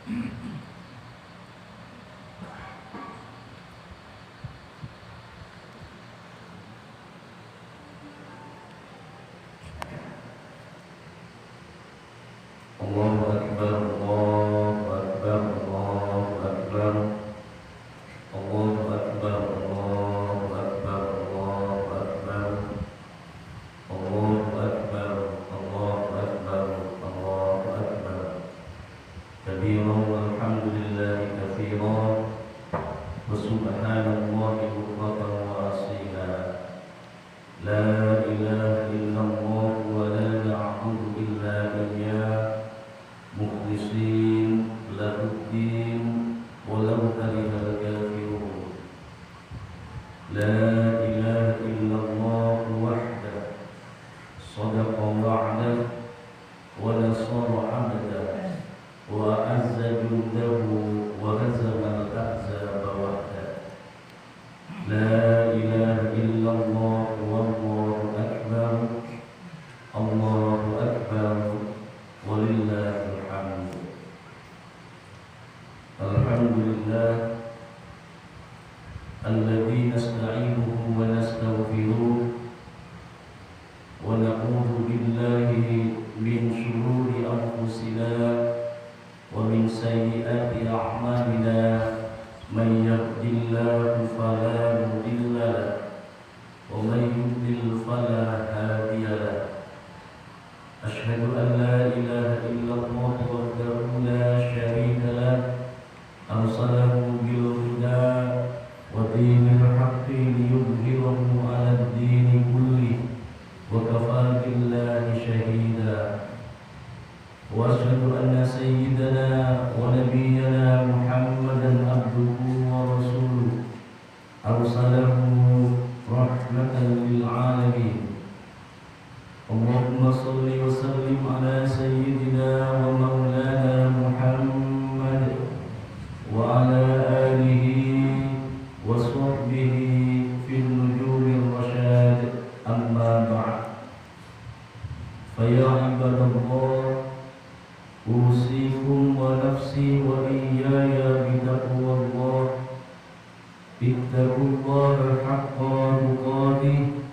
Allahu Akbar, Allahu Akbar, Allahu Akbar, Allahu Akbar, Allahu Akbar, Allahu Akbar, Allahu Akbar, Allahu Akbar, Allahu Akbar. Kabiran walhamdulillahi katsiran wa subhanallahi bukratan wa asila. La ilaha illallah wa la na'budu illa iyyah mukhlishin lahuddin walau karihal kafirun. La ilaha illallah wahdahu sadaqa wa'dah wa nasara 'abdah wa azza jundahu wa hazama al-ahzaba wahdahu. La ilaha illallah wallahu akbar, Allahu akbar, walillahil hamd. Alhamdulillah alladzi nasta'inuhu wa nastaghfiruh wa na'udzu billahi min shururi anfusina wa min sayyiati a'malina. Man yahdihillahu fala mudilla lahu wa man yudlil fala hadiya lahu. Asyhadu an la ilaha illallah wahdahu la syarika lahu arsalahu bil huda wa dinil haqqi liyudhhirahu 'ala ad-dini kullihi wa kafaa billahi shahida. Wa asyhadu anna sayyidana wa nabiyyana Muhammadan abduhu wa rasuluh arsalahu rahmatan lil 'alamin. Allahumma salli wa sallim ala sayyidina wa maulana Muhammad wa ala alihi wa sahbihi fil nujumir rasyad, amma ba'd. Fa ya ibadallah, usikum wa nafsi wa iyaya bitaqwallah. Ittaqullaha haqqa tuqatih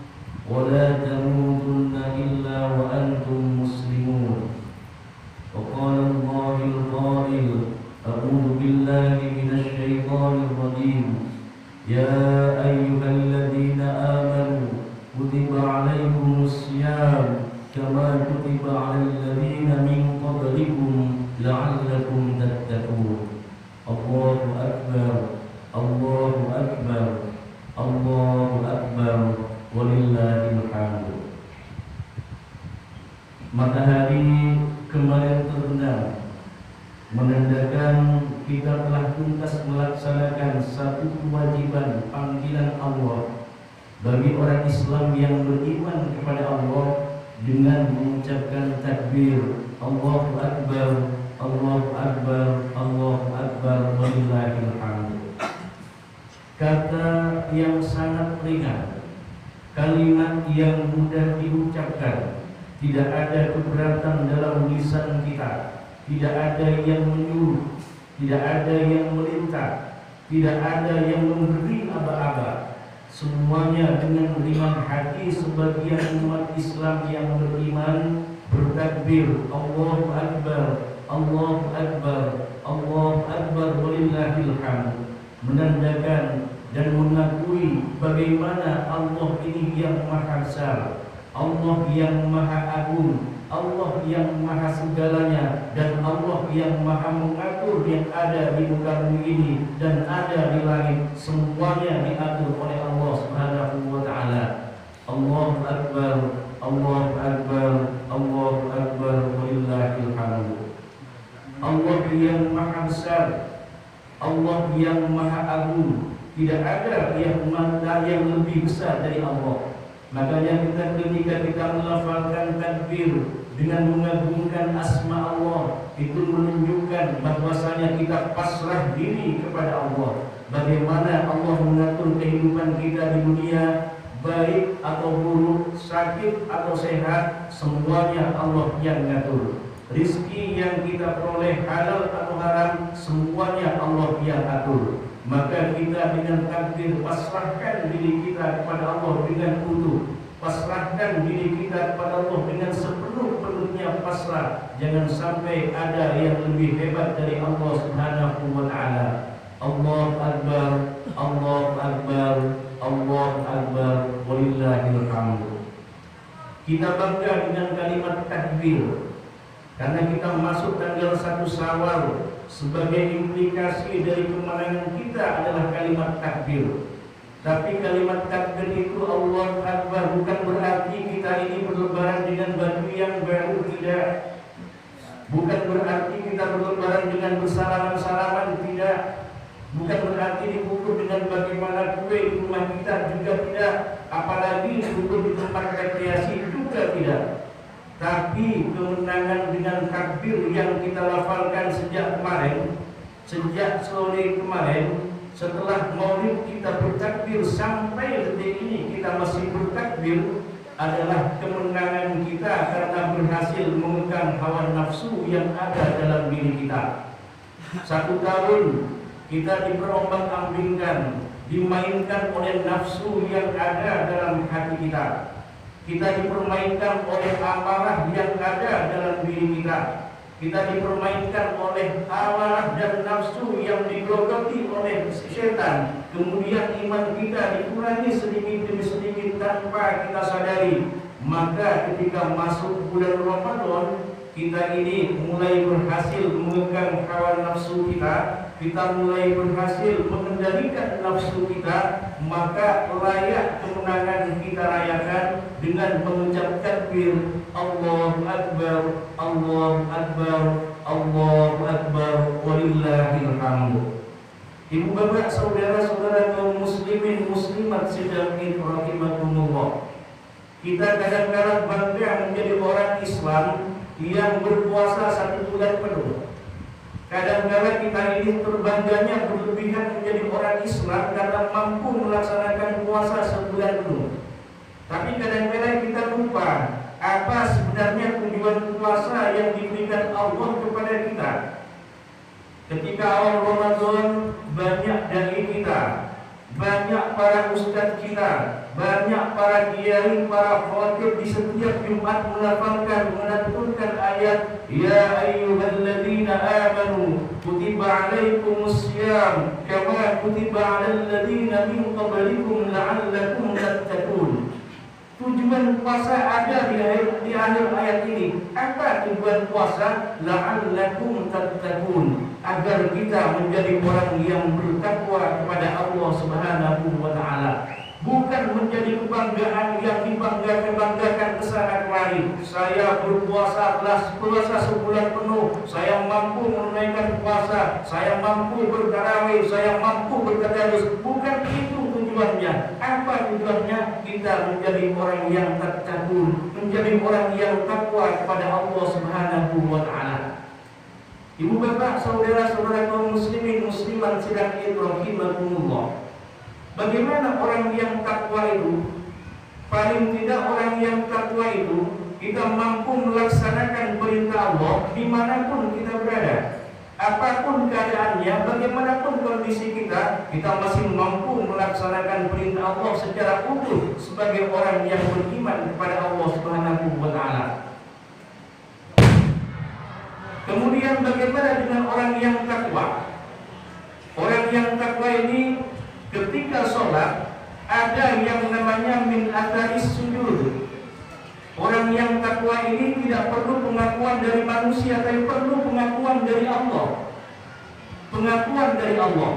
wa la tamutunna illa wa antum muslimun. Wa qala Allahul qa'il, a'udzu billahi minasy syaithanir rajim. Ya ayyuhalladzina amanu kutiba 'alaikumus syiyam kama kutiba 'alal ladzina min qablikum la'allakum tattaqun. Allahu akbar, Allahu akbar, Allahu akbar, walillahil hamd. Matahari kemarin terbenam, menandakan kita telah tuntas melaksanakan satu kewajiban panggilan Allah bagi orang Islam yang beriman kepada Allah dengan mengucapkan takbir Allahu akbar, Allahu akbar, Allahu akbar, walillahil hamd. Kata yang sangat ringan, kalimat yang mudah diucapkan, tidak ada keberatan dalam lisan kita, tidak ada yang menyuruh, tidak ada yang melintas, tidak ada yang memberi aba-aba. Semuanya dengan riang hati sebagian umat Islam yang beriman bertakbir Allahu akbar, Allahu akbar, Allahu akbar, walillahil hamd, menandakan dan mengakui bagaimana Allah ini yang maha besar, Allah yang maha agung, Allah yang maha segalanya, dan Allah yang maha mengatur yang ada di muka bumi ini dan ada di langit. Semuanya diatur oleh Allah Subhanahu wa ta'ala. Allahu akbar, Allahu akbar, Allahu akbar, walillahil hamd. Allah yang maha besar, Allah yang maha agung, tidak ada yang lebih besar dari Allah. Makanya ketika kita melafalkan takbir dengan mengagungkan asma Allah, itu menunjukkan bahwasanya kita pasrah diri kepada Allah. Bagaimana Allah mengatur kehidupan kita di dunia, baik atau buruk, sakit atau sehat, semuanya Allah yang mengatur. rizki yang kita peroleh halal atau haram semuanya Allah yang atur. Maka kita dengan takdir pasrahkan diri kita kepada Allah dengan utuh, pasrahkan diri kita kepada Allah dengan sepenuh-penuhnya pasrah. Jangan sampai ada yang lebih hebat dari Allah Subhanahu wa taala. Allahu akbar, Allahu akbar, Allahu akbar, walillahil hamd. Kita bangga dengan kalimat takbir karena kita masuk tanggal 1 Syawal. Sebagai implikasi dari kemenangan kita adalah kalimat takbir. Tapi kalimat takbir itu Allahu Akbar bukan berarti kita ini berlebaran dengan baju yang baru, tidak. Bukan berarti kita berlebaran dengan bersalaman-salaman, tidak. Bukan berarti dipukul dengan bagaimana kue di rumah kita, juga tidak. Apalagi dipukul di tempat rekreasi, juga tidak. Tapi kemenangan dengan takbir yang kita lafalkan sejak kemarin, sejak sore kemarin, setelah maulid kita bertakbir sampai detik ini kita masih bertakbir, adalah kemenangan kita karena berhasil memegang hawa nafsu yang ada dalam diri kita. 1 tahun kita diperombang-ambingkan, dimainkan oleh nafsu yang ada dalam hati kita. Kita dipermainkan oleh amarah yang ada dalam diri kita. Kita dipermainkan oleh amarah dan nafsu yang digerogoti oleh setan. Kemudian iman kita dikurangi sedikit demi sedikit tanpa kita sadari. Maka ketika masuk bulan Ramadan, kita ini mulai berhasil memegang hawa nafsu kita. Kita mulai berhasil mengendalikan nafsu kita, maka layak kemenangan kita rayakan dengan mengucap takbir Allahu Akbar, Allahu Akbar, Allahu Akbar, walillahil hamd. Ibu bapak, saudara-saudara kaum muslimin muslimat sidaqin rahimakumullah. Kita kadang-kadang bangga menjadi orang Islam yang berpuasa 1 bulan penuh. Kadang-kadang kita ini terbangganya berlebihan menjadi orang Islam karena mampu melaksanakan puasa sebulan penuh. Tapi kadang-kadang kita lupa apa sebenarnya tujuan puasa yang diberikan Allah kepada kita. Ketika awal Ramadan, banyak dari kita, banyak para ustadz kita, banyak para kiai, para khatib di setiap Jumat melafalkan, menanturkan ayat Ya ayyuhalladzina amanu kutiba alaikumus syiyam kama kutiba alal ladzina min qablikum la'allakum tattaqun. Tujuan puasa ada di akhir ayat ini. Apa tujuan puasa? La'allakum tattaqun, agar kita menjadi orang yang bertakwa kepada Allah Subhanahu wa taala. Bukan menjadi kebanggaan yang dibanggakan kesana kemari. Saya berpuasa puasa sebulan penuh, saya mampu menunaikan puasa, saya mampu bertarawih, saya mampu bertadarus. Bukan itu tujuannya. Apa tujuannya? Kita menjadi orang yang tattaqun, menjadi orang yang takwa kepada Allah Subhanahu wa taala. Ibu bapak, saudara-saudara kaum muslimin muslimat sidaqin rahimakumullah. Bagaimana orang yang takwa itu? Paling tidak orang yang takwa itu kita mampu melaksanakan perintah Allah dimanapun kita berada. Apapun keadaannya, bagaimanapun kondisi kita masih mampu melaksanakan perintah Allah secara utuh sebagai orang yang beriman kepada Allah Subhanahu wa taala. Kemudian bagaimana dengan orang yang takwa? Orang yang takwa ini ketika sholat ada yang namanya min atharis sujud. Orang yang takwa ini tidak perlu pengakuan dari manusia, tapi perlu pengakuan dari Allah. Pengakuan dari Allah.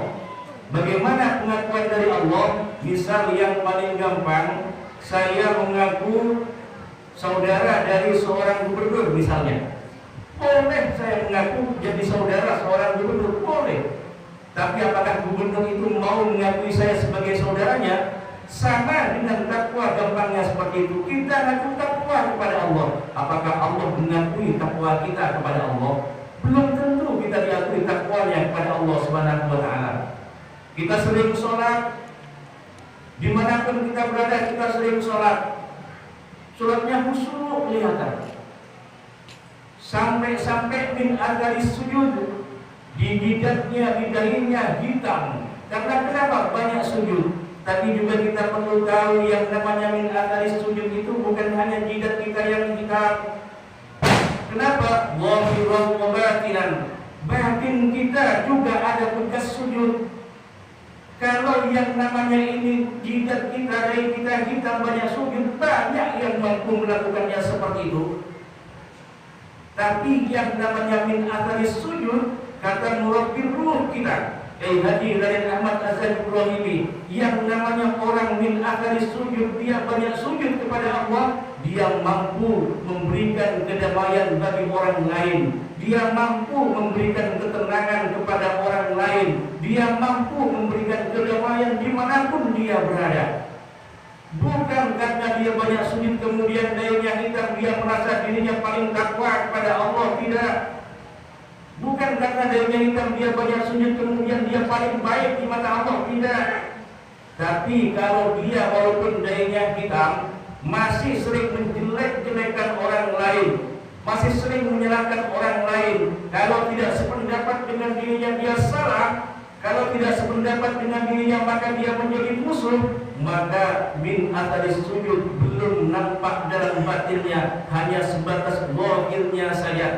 Bagaimana pengakuan dari Allah? Misal yang paling gampang, saya mengaku saudara dari seorang gubernur misalnya. Boleh saya mengaku jadi saudara seorang gubernur, boleh. Tapi apakah gubernur itu mau mengakui saya sebagai saudaranya? Sama dengan takwa, gampangnya seperti itu. Kita ngaku takwa kepada Allah. Apakah Allah mengakui takwa kita kepada Allah? Belum tentu kita diakui takwanya kepada Allah Subhanahu wa taala. Kita sering sholat, dimanapun kita berada kita sering sholat. Sholatnya khusyuk kelihatan. Sampai-sampai min agaris sujud, di jidatnya, di dahinya hitam. Karena kenapa? Banyak sujud. Tapi juga kita perlu tahu yang namanya min agaris sujud itu bukan hanya jidat kita yang hitam. Kenapa? Zahiran wa batinan. Batin kita juga ada bekas sujud. Kalau yang namanya ini jidat kita, dahi kita hitam, banyak sujud, banyak yang mampu melakukannya seperti itu. Tapi yang namanya min atharis sujud, kata murabbir ruh kita, Haji Raden Ahmad Azhar Ibrahimi, yang namanya orang min atharis sujud, dia banyak sujud kepada Allah, dia mampu memberikan kedamaian bagi orang lain, dia mampu memberikan ketenangan kepada orang lain, dia mampu memberikan kedamaian dimanapun dia berada. Bukan karena dia banyak sujud kemudian dahinya hitam, dia merasa dirinya paling takwa kepada Allah, tidak. Bukan karena dahinya hitam dia banyak sujud kemudian dia paling baik di mata Allah, tidak. Tapi kalau dia walaupun dahinya hitam masih sering menjelek-jelekan orang lain, masih sering menyalahkan orang lain, kalau tidak sependapat dengan dirinya dia salah, kalau tidak sependapat dengan dirinya maka dia menjadi musuh, maka min atharis sujud belum nampak dalam batinnya, hanya sebatas zahirnya saja.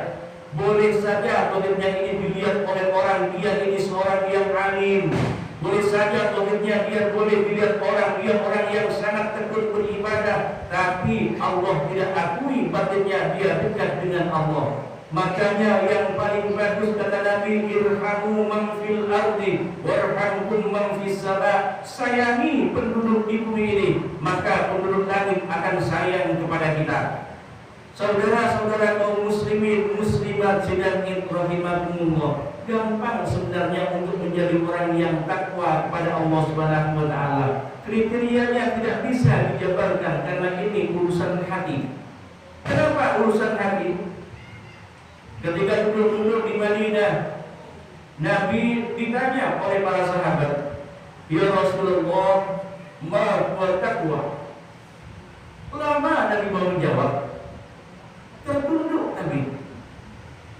Boleh saja zahirnya ini dilihat oleh orang, dia ini seorang yang alim. Boleh saja zahirnya dia boleh dilihat orang, dia orang yang sangat tekun beribadah, tapi Allah tidak akui batinnya dia dekat dengan Allah. Makanya yang paling bagus kata Nabi, irhamu man fil ardi warhamkum man fis sama. Sayangi penduduk di bumi ini, maka penduduk langit akan sayang kepada kita. Saudara-saudara kaum muslimin muslimat sidang rahimakumullah, gampang sebenarnya untuk menjadi orang yang takwa kepada Allah Subhanahu wa taala. Kriterianya tidak bisa dijabarkan karena ini urusan hati. Kenapa urusan hati? Ketika duduk-duduk di Madinah, Nabi ditanya oleh para sahabat, "Ya Rasulullah, ma huwa taqwa?" Lama Nabi mau menjawab, tertunduk Nabi.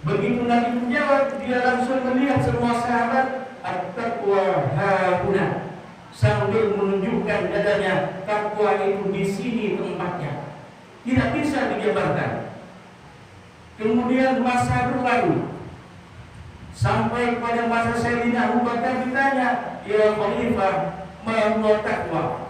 Begitu Nabi menjawab, dia langsung melihat semua sahabat, at-taqwa hahuna, sambil menunjukkan dadanya, takwa itu di sini tempatnya. Tidak bisa dijabarkan. Kemudian masa berlalu sampai pada masa Sayyidina Abu Bakar ditanya, "Ya Khalifah, ma huwa taqwa?"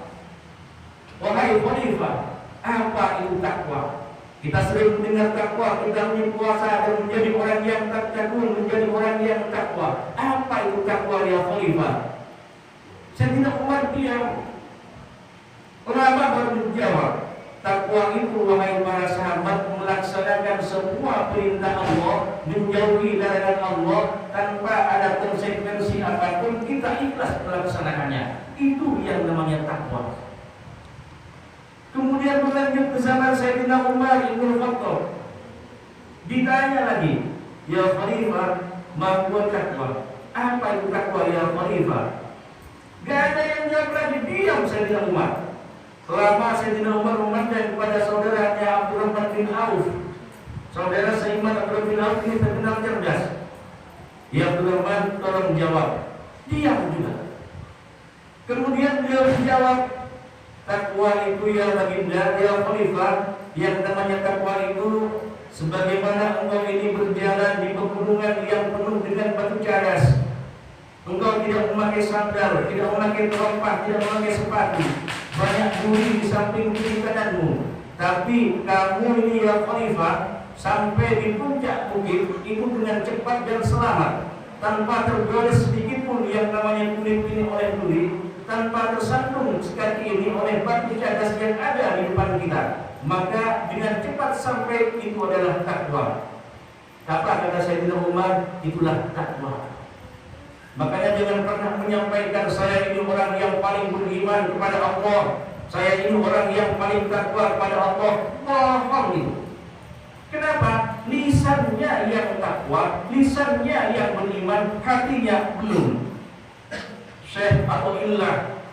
Wahai Khalifah, apa itu takwa? Kita sering mendengar takwa, kita puasa dan menjadi orang yang takwa, menjadi orang yang takwa. Apa itu takwa ya Khalifah? Sayyidina Umar diam. Ulama baru menjawab, takwa itu wahai para sahabat melaksanakan semua perintah Allah, menjauhi larangan Allah tanpa ada konsekuensi apapun, kita ikhlas melaksanakannya. Itu yang namanya takwa. Kemudian berlanjut ke zaman Sayyidina Umar Ibn Khattab. Ditanya lagi, "Ya Khalifah, ma huwa taqwa?" Apa itu takwa ya Khalifah? Gak ada yang jawab lagi, diam Sayyidina Umar. Selama Sayyidina Umar memandang kepada saudaranya Abdurrahman bin Auf. Saudara seiman Abdurrahman bin Auf ini terkenal cerdas. Ya Abdurrahman, tolong jawab. Diam juga. Kemudian beliau menjawab, takwa itu ya baginda, ya Khalifah, yang namanya takwa itu sebagaimana engkau ini berjalan di pegunungan yang penuh dengan batu cadas. Engkau tidak memakai sandal, tidak memakai terompah, tidak memakai sepatu, banyak duri di samping kiri kananmu. Tapi kamu ini ya Khalifah, sampai di puncak bukit itu dengan cepat dan selamat, tanpa tergores sedikit pun yang namanya kulit ini oleh duri, tanpa tersandung sekali ini oleh batu cadas yang ada di depan kita. Maka dengan cepat sampai, itu adalah takwa. Apa kata Sayyidina Umar? Itulah takwa. Makanya jangan pernah menyampaikan saya ini orang yang paling beriman kepada Allah, saya ini orang yang paling takwa kepada Allah. Bohong itu. Kenapa? Lisannya yang takwa, lisannya yang beriman, hatinya belum. Syekh Athaillah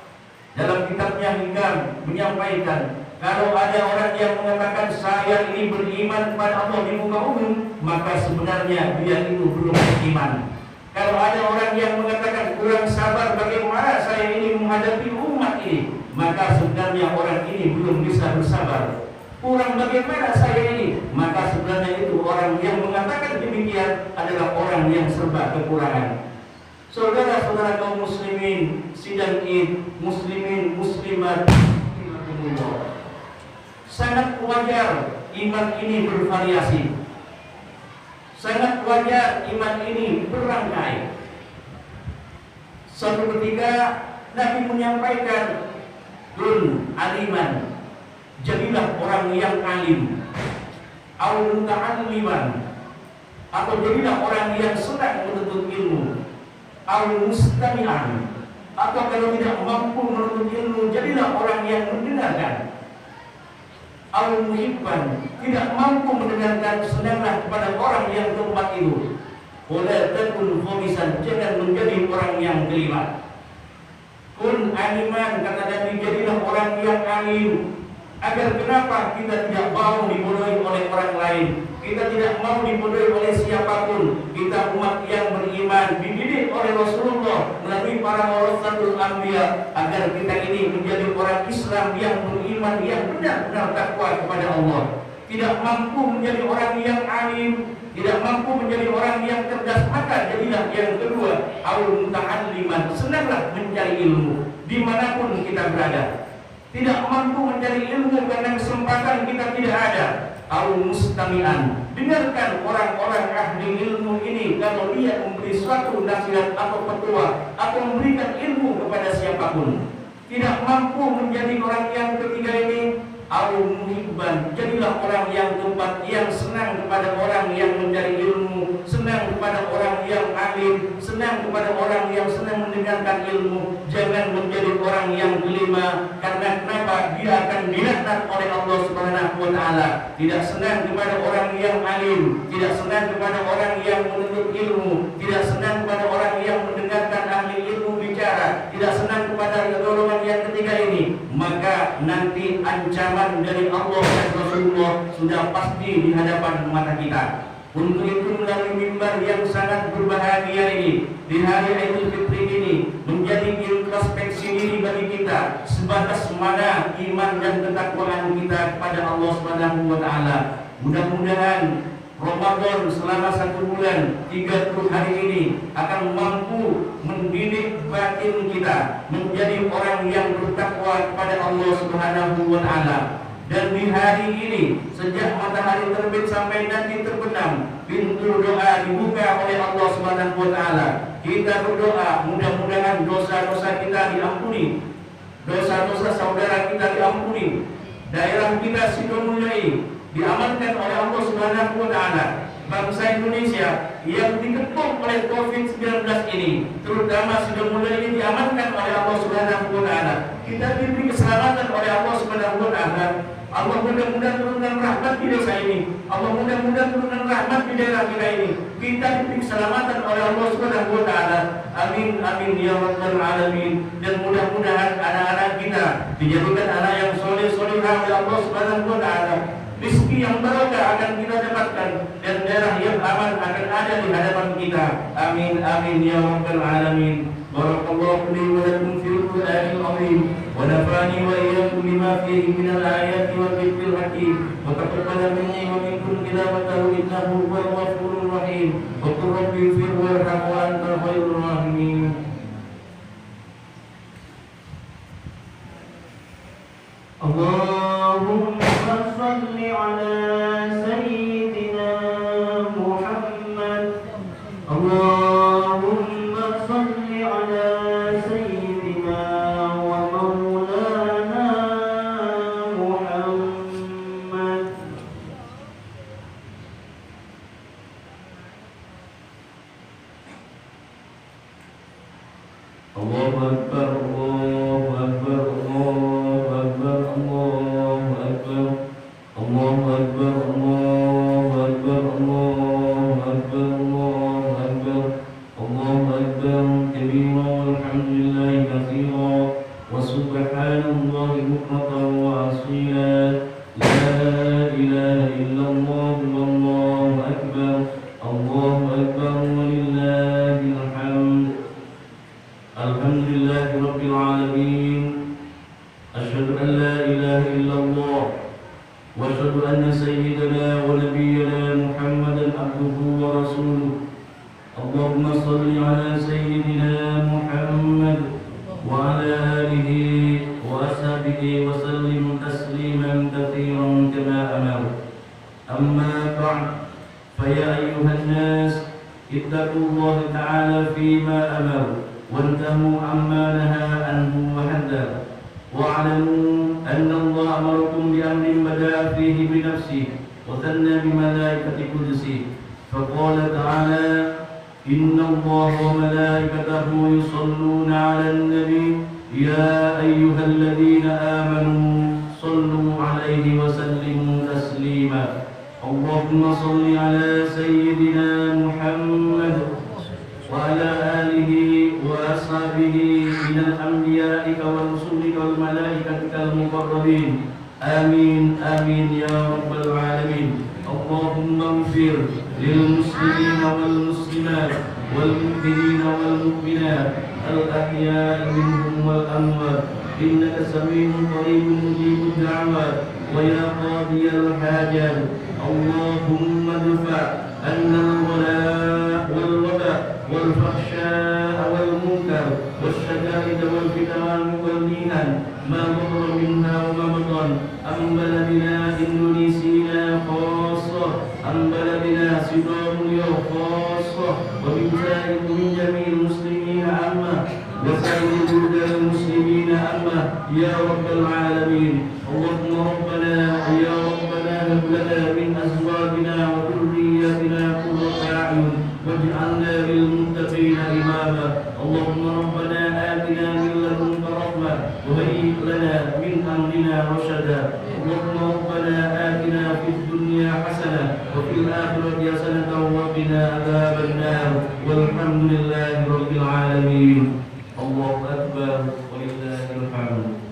dalam kitabnya Hikam menyampaikan, Kalau ada orang yang mengatakan saya ini beriman kepada Allah di muka umum, maka sebenarnya dia itu belum beriman. Kalau ada orang yang mengatakan kurang sabar bagaimana saya ini menghadapi umat ini, maka sebenarnya orang ini belum bisa bersabar. Kurang bagaimana saya ini, maka sebenarnya itu orang yang mengatakan demikian adalah orang yang serba kekurangan. Saudara-saudara kaum muslimin, sidang Id, muslimin, muslimat, sangat wajar iman ini bervariasi. Sangat wajar iman ini berangkai. Suatu ketika Nabi menyampaikan, "Kun aliman," jadilah orang yang alim, au muta'alliman, atau jadilah orang yang senang menuntut ilmu, au mustami'an, atau kalau tidak mampu menuntut ilmu, jadilah orang yang mendengarkan, au muhibban, tidak mampu mendengarkan, senanglah kepada orang yang keempat itu. Wala takun khamisan, jangan menjadi orang yang kelima. Kun aliman, kata Nabi, jadilah orang yang alim. Agar kenapa kita tidak mau dibodohi oleh orang lain, kita tidak mau dibodohi oleh siapapun. Kita umat yang beriman, dididik oleh Rasulullah melalui para warasatul anbiya, agar kita ini menjadi orang Islam yang beriman, yang benar-benar takwa kepada Allah. Tidak mampu menjadi orang yang alim, tidak mampu menjadi orang yang cerdas, maka jadilah yang kedua, au muta'alliman, senanglah mencari ilmu dimanapun kita berada. Tidak mampu mencari ilmu karena kesempatan kita tidak ada, au mustami'an, dengarkan orang-orang ahli ilmu ini kalau dia memberi suatu nasihat atau petua atau memberikan ilmu kepada siapapun. Tidak mampu menjadi orang yang ketiga ini, au muhibban, jadilah orang yang keempat, yang senang kepada orang yang mencari ilmu, senang kepada orang yang alim, senang kepada orang yang senang mendengarkan ilmu. Jangan menjadi orang yang kelima, karena kenapa? Dia akan dilaknat oleh Allah Subhanahu wa taala. Tidak senang kepada orang yang alim, tidak senang kepada orang yang menuntut ilmu, tidak senang kepada orang yang mendengarkan ahli ilmu bicara, tidak senang kepada golongan yang ketiga ini, maka nanti ancaman dari Allah dan Rasulullah sudah pasti di hadapan mata kita. Untuk itu melalui mimbar yang sangat berbahagia ini, di hari Idul Fitri ini, menjadi introspeksi diri bagi kita sebatas mana iman dan ketakwaan kita kepada Allah Subhanahu wa taala. Mudah-mudahan Ramadan selama 1 bulan 30 hari ini akan mampu mendidik batin kita menjadi orang yang bertakwa kepada Allah Subhanahu wa taala. Dan di hari ini, sejak matahari terbit sampai nanti terbenam, pintu doa dibuka oleh Allah Subhanahu wa taala. Kita berdoa mudah-mudahan dosa-dosa kita diampuni, dosa-dosa saudara kita diampuni, daerah kita Sidomulai diamankan oleh Allah Subhanahu wa taala. Bangsa Indonesia yang dikepung oleh COVID-19 ini, terutama Sidomulai ini, diamankan oleh Allah Subhanahu wa taala. Kita diberi keselamatan oleh Allah Subhanahu wa taala. Allah mudah-mudahan turunkan rahmat di desa ini. Allah mudah-mudahan turunkan rahmat di daerah kita ini. Kita diberi keselamatan oleh Allah Subhanahu wa taala. Amin amin ya rabbal alamin. Dan mudah-mudahan anak-anak kita dijadikan anak yang soleh-solehah oleh Allah Subhanahu wa taala. Rezeki yang barokah akan kita dapatkan, dan daerah yang aman akan ada di hadapan kita. Amin amin ya rabbal alamin. Barakallahu li wa lakum fil Qur'anil azim, wa nafa'ani wa iyyakum bima fihi minal ayati wa dzikril hakim, wa taqabbal minni wa minkum tilawatahu innahu huwal ghafurur rahim. Wa qul rabbi ighfir warham wa antal khairur rahimin. Allahumma shalli ala sayyidina Muhammad. Allahumma shalli ala sayyidina wa maulana Muhammad. Allahu Akbar, Allahu Akbar, Allahu Akbar, Allahu Akbar, Allahu Akbar, Allahu Akbar, Allahu Akbar, Allahu Akbar, Allahu Akbar kabira walhamdulillahi katsira wa subhanallahi bukratan wa asila. ورسوله. اللهم صل على سيدنا محمد وعلى آله وأصحابه وسلم تسليما كثيرا كما أمر. أما بعد، فيا أيها الناس اتقوا الله تعالى فيما أمر وانتهوا عما نهى عنه وحذر، واعلموا أن الله أمركم بأمر بدأ فيه بنفسه وثنى بملائكة قدسه، فقال تعالى: إن الله وملائكته يصلون على النبي يا أيها الذين آمنوا صلوا عليه وسلموا تسليما. اللهم صل على سيدنا محمد وعلى آله وأصحابه من الأنبياء ورسلك والملائكة المقربين. آمين آمين يا رب العالمين. اللهم اغفر للمسلمين والمسلمات والمؤمنين والمؤمنات الأحياء منهم والأموات، إنك سميع قريب مجيب الدعوات ويا قاضي الحاجات. اللهم ادفع عنا الولاء والوباء والفحشاء والمنكر والشدائد والفتن والمحن ما ظهر منها وما بطن، عن بلدنا إندونيسيا خاصة، عن بلدنا سيدونيا خاصة، ومن جميع المسلمين عامة، وسائر بلدان المسلمين عامة يا رب العالمين. اللهم ربنا يا ربنا هب لنا من أزواجنا وذرياتنا قرة أعين واجعلنا للمتقين إماما. اللهم ربنا آتنا من لدنك رحمة وهيئ لنا من أمرنا رشدا. اللهم ربنا آتنا في الدنيا حسنة وفي الآخرة حسنة وقنا عذاب النار، والحمد لله رب العالمين. الله أكبر ولله الحمد.